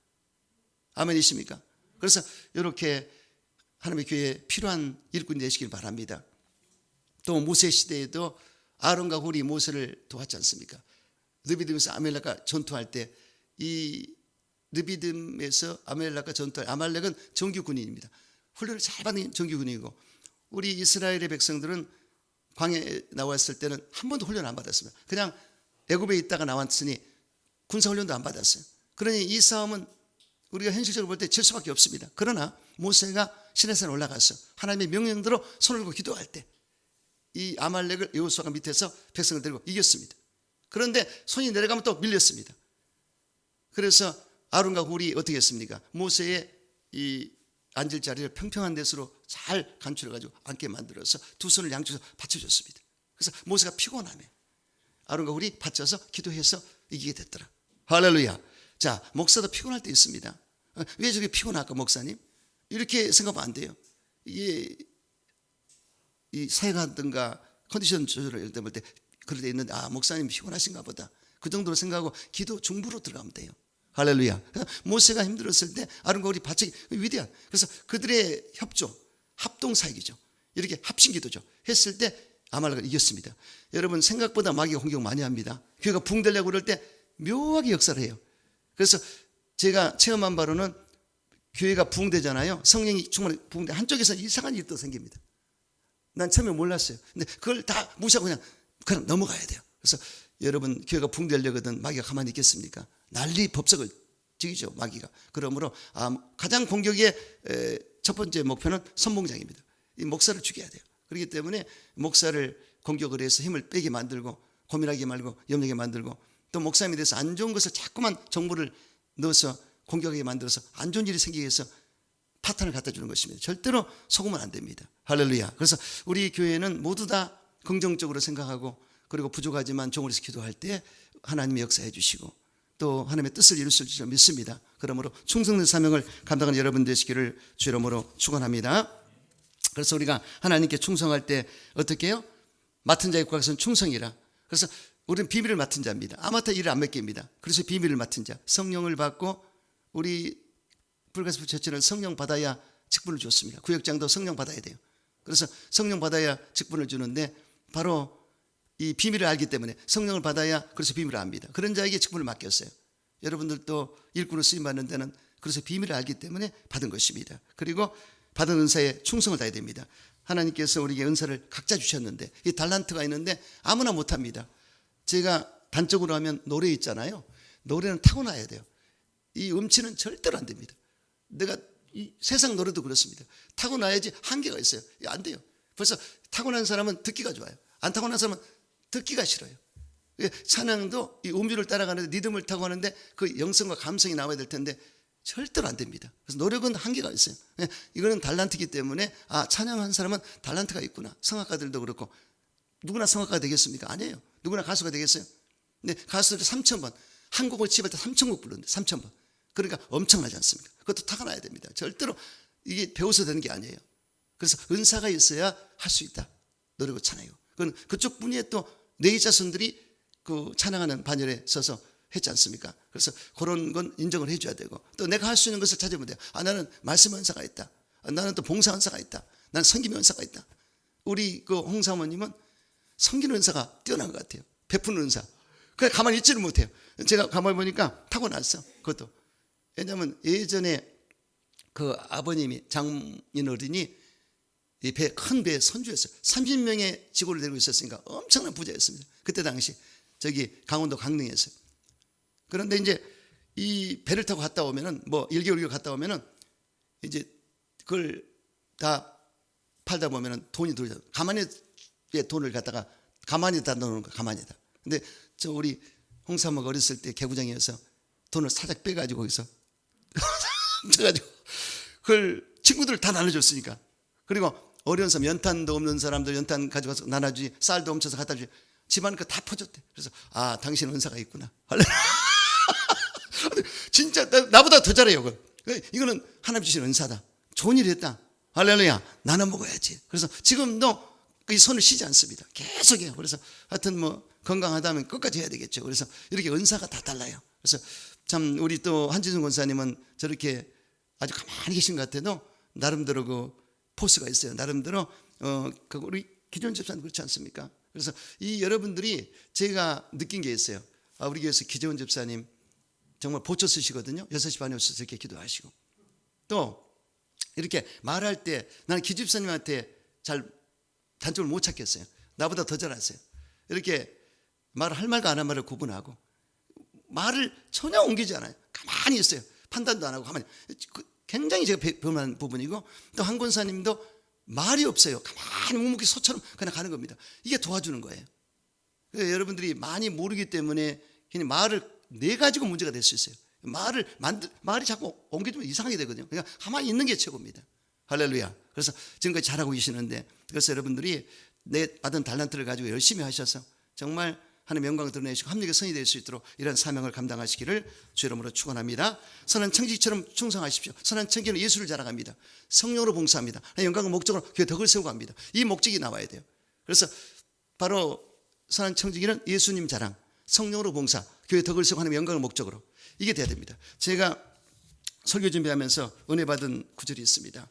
아멘이십니까? 그래서 이렇게 하나님의 교회에 필요한 일꾼이 되시길 바랍니다. 또 모세 시대에도 아론과 홀이 모세를 도왔지 않습니까? 르비딤에서 아말렉과 전투할 때 이 르비딤에서 아말렉과 전투할 아말렉은 정규 군인입니다. 훈련을 잘 받는 정규 군인이고 우리 이스라엘의 백성들은 광야에 나왔을 때는 한 번도 훈련 안 받았습니다. 그냥 애굽에 있다가 나왔으니 군사 훈련도 안 받았어요. 그러니 이 싸움은 우리가 현실적으로 볼 때 질 수밖에 없습니다. 그러나 모세가 시내산에 올라가서 하나님의 명령대로 손을 들고 기도할 때 이 아말렉을 여호수아가 밑에서 백성을 데리고 이겼습니다. 그런데 손이 내려가면 또 밀렸습니다. 그래서 아론과 홀이 어떻게 했습니까? 모세의 이 앉을 자리를 평평한 데서로 잘 간추려가지고 앉게 만들어서 두 손을 양쪽에서 받쳐줬습니다. 그래서 모세가 피곤하면 아론과 홀이 받쳐서 기도해서 이기게 됐더라. 할렐루야. 자, 목사도 피곤할 때 있습니다. 왜 저게 피곤할까 목사님? 이렇게 생각하면 안 돼요. 이게 이 사회가든가 컨디션 조절을 볼 때 그럴 때 있는데 목사님 피곤하신가 보다. 그 정도로 생각하고 기도 중부로 들어가면 돼요. 할렐루야. 모세가 힘들었을 때 아론과 홀이 받치기 위대한. 그래서 그들의 협조, 합동사역이죠. 이렇게 합심기도죠. 했을 때 아말렉을 이겼습니다. 여러분 생각보다 마귀가 공격 많이 합니다. 교회가 붕대려고 그럴 때 묘하게 역사를 해요. 그래서 제가 체험한 바로는 교회가 부흥되잖아요. 성령이 충만히 부흥돼 한쪽에서 이상한 일도 생깁니다. 난 처음에 몰랐어요. 근데 그걸 다 무시하고 그냥 넘어가야 돼요. 그래서 여러분 교회가 부흥되려거든 마귀가 가만히 있겠습니까? 난리 법석을 지기죠 마귀가. 그러므로 가장 공격의 첫 번째 목표는 선봉장입니다. 이 목사를 죽여야 돼요. 그렇기 때문에 목사를 공격을 해서 힘을 빼게 만들고 고민하게 말고 염려하게 만들고 또 목사님에 대해서 안 좋은 것을 자꾸만 정보를 넣어서 공격하게 만들어서 안 좋은 일이 생기게 해서 파탄을 갖다 주는 것입니다. 절대로 속으면 안 됩니다. 할렐루야. 그래서 우리 교회는 모두 다 긍정적으로 생각하고, 그리고 부족하지만 종으로서 기도할 때 하나님이 역사해 주시고 또 하나님의 뜻을 이룰 수 있을 줄 믿습니다. 그러므로 충성된 사명을 감당하는 여러분 되시기를 주 이름으로 축원합니다. 그래서 우리가 하나님께 충성할 때 어떻게 해요? 맡은 자의 국가에서는 충성이라. 그래서 우리는 비밀을 맡은 자입니다. 아마타 일을 안 맡깁니다. 그래서 비밀을 맡은 자, 성령을 받고, 우리 불가스프 처치는 성령 받아야 직분을 줬습니다. 구역장도 성령 받아야 돼요. 그래서 성령 받아야 직분을 주는데, 바로 이 비밀을 알기 때문에 성령을 받아야 그래서 비밀을 압니다. 그런 자에게 직분을 맡겼어요. 여러분들도 일꾼으로 쓰임받는 데는 그래서 비밀을 알기 때문에 받은 것입니다. 그리고 받은 은사에 충성을 다해야 됩니다. 하나님께서 우리에게 은사를 각자 주셨는데, 이 달란트가 있는데 아무나 못합니다. 제가 단적으로 하면 노래 있잖아요. 노래는 타고나야 돼요. 이 음치는 절대로 안 됩니다. 내가 이 세상 노래도 그렇습니다. 타고나야지. 한계가 있어요. 안 돼요. 벌써 타고난 사람은 듣기가 좋아요. 안 타고난 사람은 듣기가 싫어요. 찬양도 이 음주를 따라가는데 리듬을 타고 하는데 그 영성과 감성이 나와야 될 텐데 절대로 안 됩니다. 그래서 노력은 한계가 있어요. 이거는 달란트이기 때문에 찬양한 사람은 달란트가 있구나. 성악가들도 그렇고. 누구나 성악가가 되겠습니까? 아니에요. 누구나 가수가 되겠어요? 근데 가수들이 3,000번, 한 곡을 집할 때 3,000곡 부르는데 3,000번. 그러니까 엄청나지 않습니까? 그것도 타고나야 됩니다. 절대로 이게 배워서 되는 게 아니에요. 그래서 은사가 있어야 할 수 있다. 노래고 찬양이고. 그건 그쪽 분야에 또 네 자손들이 그 찬양하는 반열에 서서 했지 않습니까? 그래서 그런 건 인정을 해줘야 되고, 또 내가 할 수 있는 것을 찾으면 돼요. 나는 말씀 은사가 있다. 나는 또 봉사 은사가 있다. 나는 섬김 은사가 있다. 우리 그 홍 사모님은 섬기는 은사가 뛰어난 것 같아요. 베푸는 은사. 그냥 가만히 있지를 못해요. 제가 가만히 보니까 타고났어. 그것도. 왜냐하면 예전에 그 아버님이 장인 어른이 큰 배에 선주였어요. 30명의 직원을 데리고 있었으니까 엄청난 부자였습니다. 그때 당시 저기 강원도 강릉이었어요. 그런데 이제 이 배를 타고 갔다 오면은 뭐 1개월, 2개월 갔다 오면은 이제 그걸 다 팔다 보면은 돈이 들어오죠. 가만히 돈을 갖다가 가만히다 넣는 거, 가만히다. 근데 저 우리 홍사모가 어렸을 때 개구장이어서 돈을 살짝 빼가지고 거기서 훔쳐가지고 그걸 친구들 다 나눠줬으니까. 그리고 어려운 사람, 연탄도 없는 사람도 연탄 가져가서 나눠주지, 쌀도 훔쳐서 갖다 주지, 집안 거 다 퍼줬대. 그래서 당신은 은사가 있구나. 진짜 나보다 더 잘해요. 그걸. 이거는 하나님 주신 은사다. 좋은 일 했다. 할렐루야. 나눠 먹어야지. 그래서 지금도 이 손을 쉬지 않습니다. 계속 해요. 그래서 하여튼 뭐 건강하다면 끝까지 해야 되겠죠. 그래서 이렇게 은사가 다 달라요. 그래서 참 우리 또 한지순 권사님은 저렇게 아주 가만히 계신 것 같아도 나름대로 그 포스가 있어요. 나름대로 그 우리 기존 집사님 그렇지 않습니까? 그래서 이 여러분들이 제가 느낀 게 있어요. 우리 교회에서 기재원 집사님 정말 보초 쓰시거든요. 6시 반에 오셔서 이렇게 기도하시고, 또 이렇게 말할 때 나는 기집사님한테 잘 단점을 못 찾겠어요. 나보다 더 잘하세요. 이렇게 말을 할 말과 안 할 말을 구분하고, 말을 전혀 옮기지 않아요. 가만히 있어요. 판단도 안 하고 가만히. 굉장히 제가 변한 부분이고, 또 한 권사님도 말이 없어요. 가만히 묵묵히 소처럼 그냥 가는 겁니다. 이게 도와주는 거예요. 여러분들이 많이 모르기 때문에 그냥 말을 내 가지고 문제가 될 수 있어요. 말이 자꾸 옮겨주면 이상하게 되거든요. 그러니까 가만히 있는 게 최고입니다. 할렐루야. 그래서 지금까지 잘하고 계시는데, 그래서 여러분들이 내 받은 달란트를 가지고 열심히 하셔서 정말 하나님의 영광을 드러내시고 합력의 선이 될 수 있도록 이런 사명을 감당하시기를 주 이름으로 축원합니다. 선한 청지기처럼 충성하십시오. 선한 청지기는 예수를 자랑합니다. 성령으로 봉사합니다. 영광과 목적으로 교회 덕을 세우고 합니다. 이 목적이 나와야 돼요. 그래서 바로 선한 청지기는 예수님 자랑, 성령으로 봉사, 교회 덕을 세우고 하나님의 영광을 목적으로, 이게 돼야 됩니다. 제가 설교 준비하면서 은혜 받은 구절이 있습니다.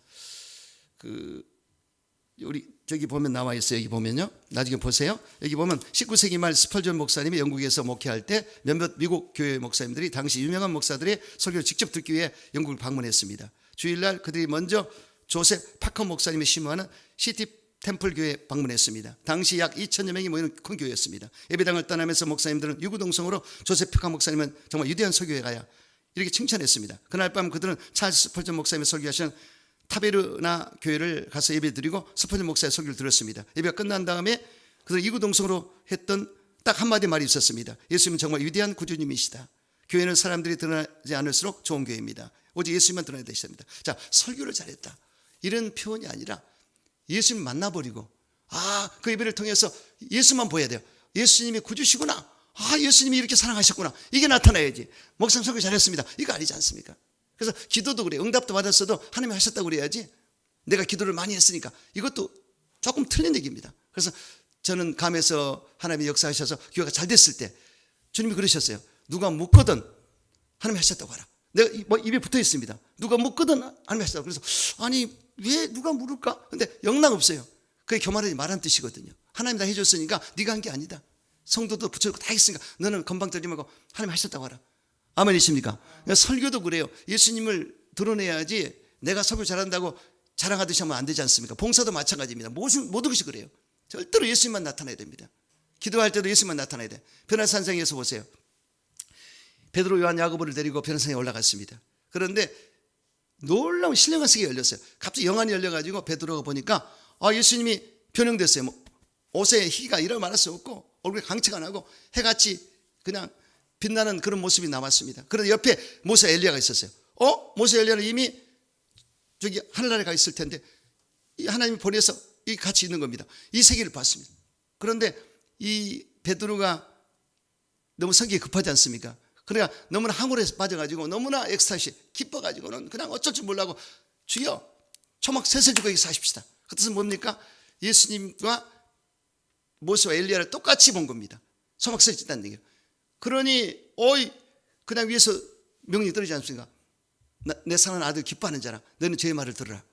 우리 저기 보면 나와 있어요. 여기 보면요. 나중에 보세요. 여기 보면 19세기 말 스펄전 목사님이 영국에서 목회할 때 몇몇 미국 교회 목사님들이 당시 유명한 목사들의 설교를 직접 듣기 위해 영국을 방문했습니다. 주일날 그들이 먼저 조셉 파커 목사님이 심호하는 시티 템플 교회에 방문했습니다. 당시 약 2,000여 명이 모이는 큰 교회였습니다. 예배당을 떠나면서 목사님들은 유구동성으로 조셉 파커 목사님은 정말 위대한 설교에 가야 이렇게 칭찬했습니다. 그날 밤 그들은 찰스 스펄전 목사님이 설교하신 타베르나 교회를 가서 예배 드리고 스펄전 목사의 설교를 들었습니다. 예배가 끝난 다음에 그들 이구동성으로 했던 딱 한마디 말이 있었습니다. 예수님은 정말 위대한 구주님이시다. 교회는 사람들이 드러나지 않을수록 좋은 교회입니다. 오직 예수님만 드러나야 되십니다. 자, 설교를 잘했다 이런 표현이 아니라 예수님 만나버리고 그 예배를 통해서 예수만 보여야 돼요. 예수님이 구주시구나. 예수님이 이렇게 사랑하셨구나. 이게 나타나야지. 목사님 설교 잘했습니다. 이거 아니지 않습니까? 그래서 기도도 그래요. 응답도 받았어도 하나님이 하셨다고 그래야지. 내가 기도를 많이 했으니까. 이것도 조금 틀린 얘기입니다. 그래서 저는 감에서 하나님이 역사하셔서 교회가 잘 됐을 때 주님이 그러셨어요. 누가 묻거든 하나님이 하셨다고 하라. 내가 입에 붙어 있습니다. 누가 묻거든 하나님이 하셨다고. 그래서 아니 왜 누가 물을까? 근데 영락 없어요. 그게 교만하지 말라는 뜻이거든요. 하나님 다 해줬으니까 네가 한 게 아니다. 성도도 붙여놓고 다 했으니까 너는 건방 떨지 말고 하나님 하셨다고 하라. 아멘이십니까? 그러니까 설교도 그래요. 예수님을 드러내야지 내가 설교 잘한다고 자랑하듯이 하면 안 되지 않습니까? 봉사도 마찬가지입니다. 모든 것이 그래요. 절대로 예수님만 나타나야 됩니다. 기도할 때도 예수님만 나타나야 돼. 변화산성에서 보세요. 베드로, 요한, 야고보를 데리고 변화산에 올라갔습니다. 그런데 놀라운 신령한 세계가 열렸어요. 갑자기 영안이 열려가지고 베드로가 보니까 예수님이 변형됐어요. 옷에 희가 이런 말할 수 없고 얼굴에 강체가 나고 해같이 그냥 빛나는 그런 모습이 남았습니다. 그런데 옆에 모세 엘리야가 있었어요. 모세 엘리야는 이미 저기 하늘나라에 가 있을 텐데 이 하나님이 보내서 이 같이 있는 겁니다. 이 세계를 봤습니다. 그런데 이 베드로가 너무 성격이 급하지 않습니까? 그러니까 너무나 항울에 빠져가지고 너무나 엑스타시 기뻐가지고는 그냥 어쩔 줄 몰라고 주여 초막 셋을 주고 여기 사십시다. 그 뜻은 뭡니까? 예수님과 모세와 엘리야를 똑같이 본 겁니다. 초막 셋을 짓다는 얘기예요. 그러니 그냥 위에서 명령이 떨어지지 않습니까? 내 사랑하는 아들 기뻐하는 자라 너는 제 말을 들으라.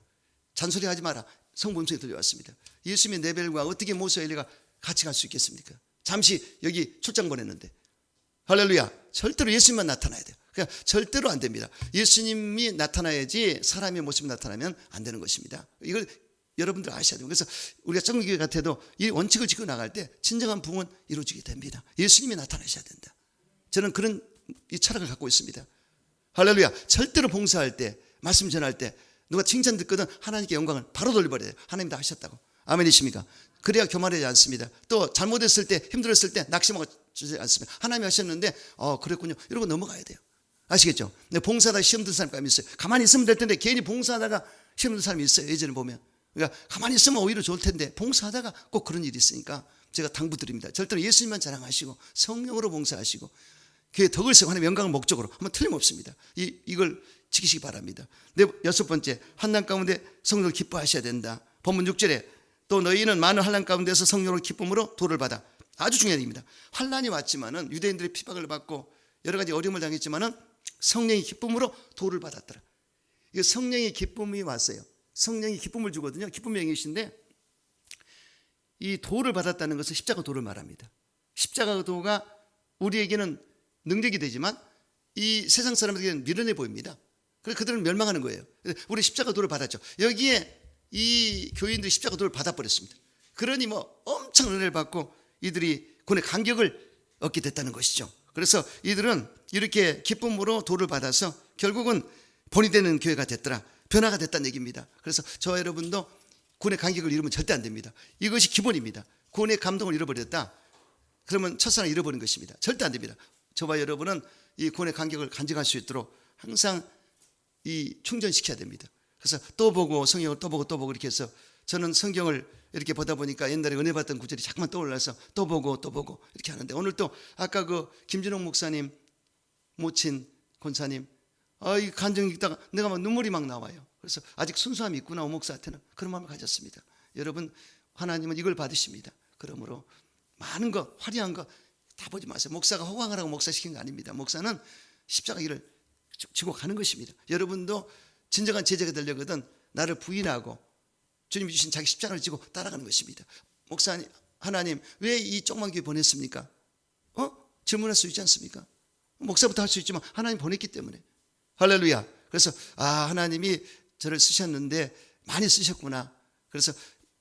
잔소리하지 마라. 성부 음성이 들려왔습니다. 예수님의 레벨과 어떻게 모세와 엘리야가 같이 갈 수 있겠습니까? 잠시 여기 출장 보냈는데 할렐루야. 절대로 예수님만 나타나야 돼요. 그러니까 절대로 안 됩니다. 예수님이 나타나야지 사람의 모습이 나타나면 안 되는 것입니다. 이걸 여러분들 아셔야 돼요. 그래서 우리가 정교회 같아도 이 원칙을 지켜 나갈 때 진정한 부흥은 이루어지게 됩니다. 예수님이 나타나셔야 된다. 저는 그런 이 철학을 갖고 있습니다. 할렐루야. 절대로 봉사할 때 말씀 전할 때 누가 칭찬 듣거든 하나님께 영광을 바로 돌려버려야 돼요. 하나님 다 하셨다고. 아멘이십니까? 그래야 교만하지 않습니다. 또 잘못했을 때 힘들었을 때 낙심하지 않습니다. 하나님이 하셨는데 그랬군요 이러고 넘어가야 돼요. 아시겠죠? 근데 봉사하다가 시험 든 사람이 있어요. 가만히 있으면 될 텐데 괜히 봉사하다가 시험 든 사람이 있어요. 예전에 보면 그러니까 가만히 있으면 오히려 좋을 텐데 봉사하다가 꼭 그런 일이 있으니까 제가 당부드립니다. 절대로 예수님만 자랑하시고 성령으로 봉사하시고 교회 덕을 세우고 하나님의 영광을 목적으로 하면 틀림없습니다. 이걸 지키시기 바랍니다. 여섯 번째, 환난 가운데 성령을 기뻐하셔야 된다. 본문 6절에 또 너희는 많은 환난 가운데서 성령을 기쁨으로 도를 받아. 아주 중요한 얘기입니다. 환난이 왔지만은 유대인들의 핍박을 받고 여러 가지 어려움을 당했지만은 성령의 기쁨으로 도를 받았더라. 이거 성령의 기쁨이 왔어요. 성령이 기쁨을 주거든요. 기쁨의 영이신데 이 도를 받았다는 것은 십자가 도를 말합니다. 십자가 도가 우리에게는 능력이 되지만 이 세상 사람들에게는 미련해 보입니다. 그래서 그들은 멸망하는 거예요. 우리 십자가 도를 받았죠. 여기에 이 교인들이 십자가 도를 받아버렸습니다. 그러니 엄청 은혜를 받고 이들이 구원의 간격을 얻게 됐다는 것이죠. 그래서 이들은 이렇게 기쁨으로 도를 받아서 결국은 본이 되는 교회가 됐더라. 변화가 됐다는 얘기입니다. 그래서 저와 여러분도 구원의 간격을 잃으면 절대 안 됩니다. 이것이 기본입니다. 구원의 감동을 잃어버렸다. 그러면 첫사랑 잃어버린 것입니다. 절대 안 됩니다. 저와 여러분은 이 구원의 간격을 간직할 수 있도록 항상 이 충전시켜야 됩니다. 그래서 또 보고 성경을 또 보고 이렇게 해서 저는 성경을 이렇게 보다 보니까 옛날에 은혜 받던 구절이 자꾸만 떠올라서 또 보고 이렇게 하는데 오늘 또 아까 그 김준홍 목사님 모친 권사님 이 간증 읽다가 내가 눈물이 막 나와요. 그래서 아직 순수함이 있구나 오 목사한테는 그런 마음을 가졌습니다. 여러분 하나님은 이걸 받으십니다. 그러므로 많은 거 화려한 거 다 보지 마세요. 목사가 호강하라고 목사 시킨 거 아닙니다. 목사는 십자가 길을 지고 가는 것입니다. 여러분도 진정한 제자가 되려거든 나를 부인하고 주님이 주신 자기 십자가를 지고 따라가는 것입니다. 목사님 하나님 왜 이 조그만 교회 보냈습니까? 질문할 수 있지 않습니까? 목사부터 할 수 있지만 하나님 보냈기 때문에 할렐루야. 그래서 하나님이 저를 쓰셨는데 많이 쓰셨구나. 그래서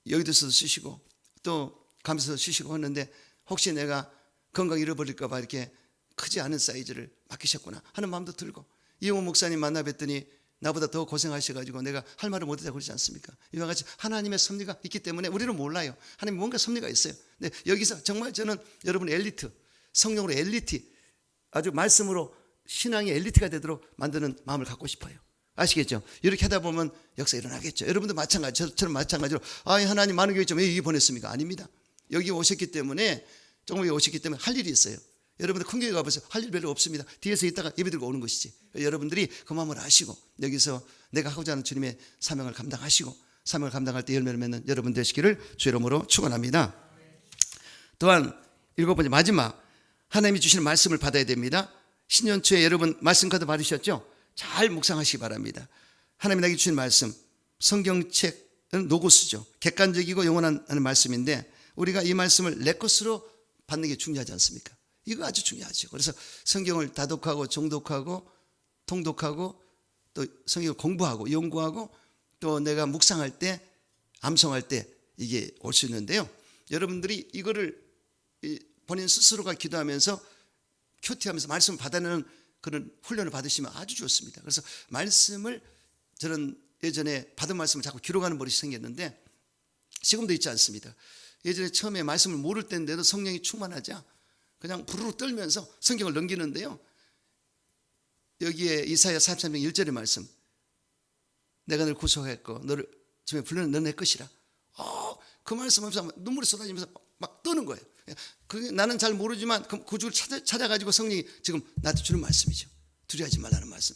여의도에서도 쓰시고 또 감에서도 쓰시고 했는데 혹시 내가 건강 잃어버릴까 봐 이렇게 크지 않은 사이즈를 맡기셨구나 하는 마음도 들고 이용호 목사님 만나 뵀더니 나보다 더 고생하셔가지고 내가 할 말을 못하자고 그러지 않습니까? 이와 같이 하나님의 섭리가 있기 때문에 우리는 몰라요. 하나님 뭔가 섭리가 있어요. 근데 여기서 정말 저는 여러분 엘리트, 성령으로 엘리트, 아주 말씀으로 신앙의 엘리트가 되도록 만드는 마음을 갖고 싶어요. 아시겠죠? 이렇게 하다 보면 역사 일어나겠죠. 여러분도 마찬가지, 저처럼 마찬가지로 하나님 많은 교회 좀 왜 여기 보냈습니까? 아닙니다. 여기 오셨기 때문에, 조금 여기 오셨기 때문에 할 일이 있어요. 여러분들 큰 교회 가보세요. 할 일 별로 없습니다. 뒤에서 있다가 예배 들고 오는 것이지. 여러분들이 그 마음을 아시고 여기서 내가 하고자 하는 주님의 사명을 감당하시고, 사명을 감당할 때 열매를 맺는 여러분 되시기를 주 이름으로 축원합니다. 또한 7번째 마지막, 하나님이 주시는 말씀을 받아야 됩니다. 신년초에 여러분 말씀 카드 받으셨죠? 잘 묵상하시기 바랍니다. 하나님이 나에게 주신 말씀, 성경책은 노고스죠. 객관적이고 영원한 말씀인데 우리가 이 말씀을 내 것으로 받는 게 중요하지 않습니까? 이거 아주 중요하죠. 그래서 성경을 다독하고 정독하고 통독하고 또 성경을 공부하고 연구하고 또 내가 묵상할 때, 암송할 때 이게 올 수 있는데요. 여러분들이 이거를 본인 스스로가 기도하면서 큐티하면서 말씀을 받아내는 그런 훈련을 받으시면 아주 좋습니다. 그래서 말씀을, 저는 예전에 받은 말씀을 자꾸 기록하는 버릇이 생겼는데 지금도 있지 않습니다. 예전에 처음에 말씀을 모를 때인데도 성령이 충만하자 그냥 부르르 떨면서 성경을 넘기는데요. 여기에 이사야 43장 1절의 말씀, 내가 너를 구속했고 너를 집에 불러낸 너는 내 것이라. 그 말씀하면서 눈물이 쏟아지면서 막 떠는 거예요. 그게 나는 잘 모르지만 그 구주를 찾아가지고 성령이 지금 나한테 주는 말씀이죠. 두려워하지 말라는 말씀,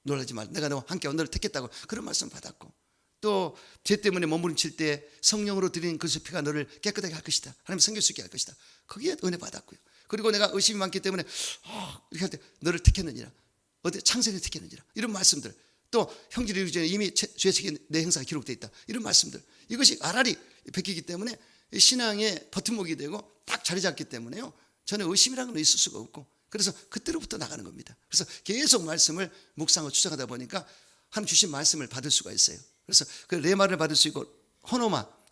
놀라지 말라, 내가 너와 함께 너를 택했다고 그런 말씀 받았고, 또 죄 때문에 몸부림칠 때 성령으로 드린 그 피가 너를 깨끗하게 할 것이다, 하나님 섬길 수 있게 할 것이다, 거기에 은혜 받았고요. 그리고 내가 의심이 많기 때문에 이렇게 할 때 너를 택했느니라, 어디 창세를 택했느니라, 이런 말씀들, 또 형제를 이루기 전에 이미 죄 책임 내 행사가 기록되어 있다, 이런 말씀들, 이것이 알알이 베끼기 때문에 신앙의 버팀목이 되고 딱 자리 잡기 때문에요, 저는 의심이라는 건 있을 수가 없고, 그래서 그때로부터 나가는 겁니다. 그래서 계속 말씀을 묵상하고 추적하다 보니까 하나님 주신 말씀을 받을 수가 있어요. 그래서 그 레마를 받을 수 있고,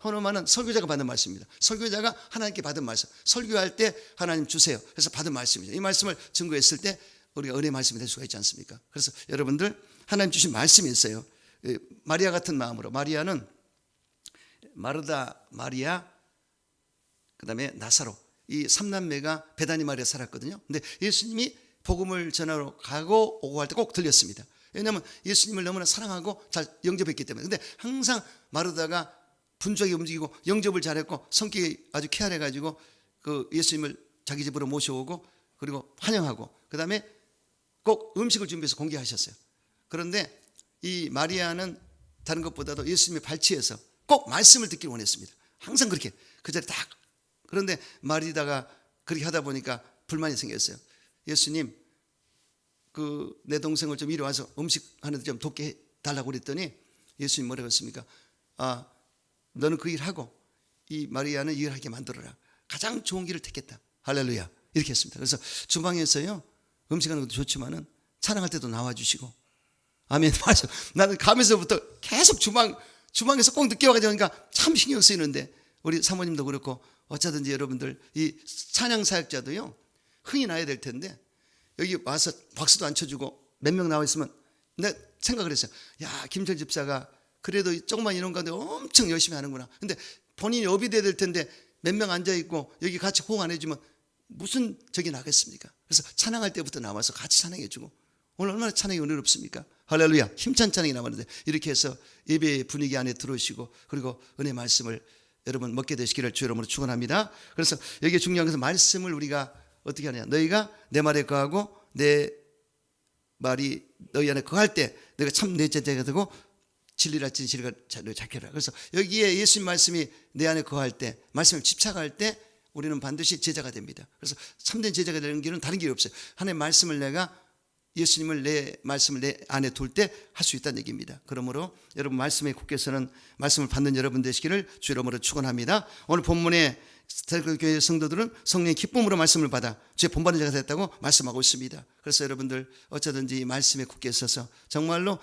호노마는 설교자가 받는 말씀입니다. 설교자가 하나님께 받은 말씀, 설교할 때 하나님 주세요, 그래서 받은 말씀이죠. 이 말씀을 증거했을 때 우리가 은혜 말씀이 될 수가 있지 않습니까? 그래서 여러분들 하나님 주신 말씀이 있어요. 마리아 같은 마음으로, 마리아는 마르다, 마리아, 그 다음에 나사로, 이 3남매가 베다니 마을에 살았거든요. 근데 예수님이 복음을 전하러 가고 오고 할 때 꼭 들렸습니다. 왜냐하면 예수님을 너무나 사랑하고 잘 영접했기 때문에. 근데 항상 마르다가 분주하게 움직이고 영접을 잘했고 성격이 아주 쾌활해가지고 그 예수님을 자기 집으로 모셔오고 그리고 환영하고 그 다음에 꼭 음식을 준비해서 공개하셨어요. 그런데 이 마리아는 다른 것보다도 예수님의 발치에서 꼭 말씀을 듣기를 원했습니다. 항상 그렇게 그 자리에 딱. 그런데 마리다가 그렇게 하다 보니까 불만이 생겼어요. 예수님, 내 동생을 좀 이리 와서 음식 하는데 좀 돕게 해달라고 그랬더니 예수님 뭐라고 했습니까? 너는 그 일하고 이 마리아는 이 일하게 만들어라. 가장 좋은 길을 택했다. 할렐루야. 이렇게 했습니다. 그래서 주방에서요, 음식하는 것도 좋지만은 찬양할 때도 나와주시고, 아멘. 맞아. 나는 가면서부터 계속 주방에서 꼭 늦게 와가지고 하니까 참 신경 쓰이는데, 우리 사모님도 그렇고 어쩌든지 여러분들 이 찬양 사역자도요 흥이 나야 될 텐데 여기 와서 박수도 안 쳐주고 몇 명 나와 있으면 내가 생각을 했어요. 야, 김철 집사가 그래도 조그만 인원 가운데 엄청 열심히 하는구나. 근데 본인이 업이 돼야 될 텐데 몇 명 앉아있고 여기 같이 호응 안 해주면 무슨 적이 나겠습니까? 그래서 찬양할 때부터 나와서 같이 찬양해주고, 오늘 얼마나 찬양이 은혜롭습니까? 할렐루야. 힘찬 찬양이 남았는데 이렇게 해서 예배 분위기 안에 들어오시고 그리고 은혜 말씀을 여러분 먹게 되시기를 주 이름으로 축원합니다. 그래서 여기에 중요한 것은 말씀을 우리가 어떻게 하느냐, 너희가 내 말에 거하고 내 말이 너희 안에 거할 때 너희가 참 내 제자가 되고 진리라 진실을 찾게라. 그래서 여기에 예수님 말씀이 내 안에 거할 때, 말씀을 집착할 때 우리는 반드시 제자가 됩니다. 그래서 참된 제자가 되는 길은 다른 길이 없어요. 하나님의 말씀을 내가, 예수님을 내 말씀을 내 안에 둘 때 할 수 있다는 얘기입니다. 그러므로 여러분 말씀에 굳게 서는, 말씀을 받는 여러분 되시기를 주 이름으로 축원합니다. 오늘 본문에 교회 성도들은 성령의 기쁨으로 말씀을 받아 주의 본받는 자가 됐다고 말씀하고 있습니다. 그래서 여러분들 어쩌든지 이 말씀에 굳게 서서 정말로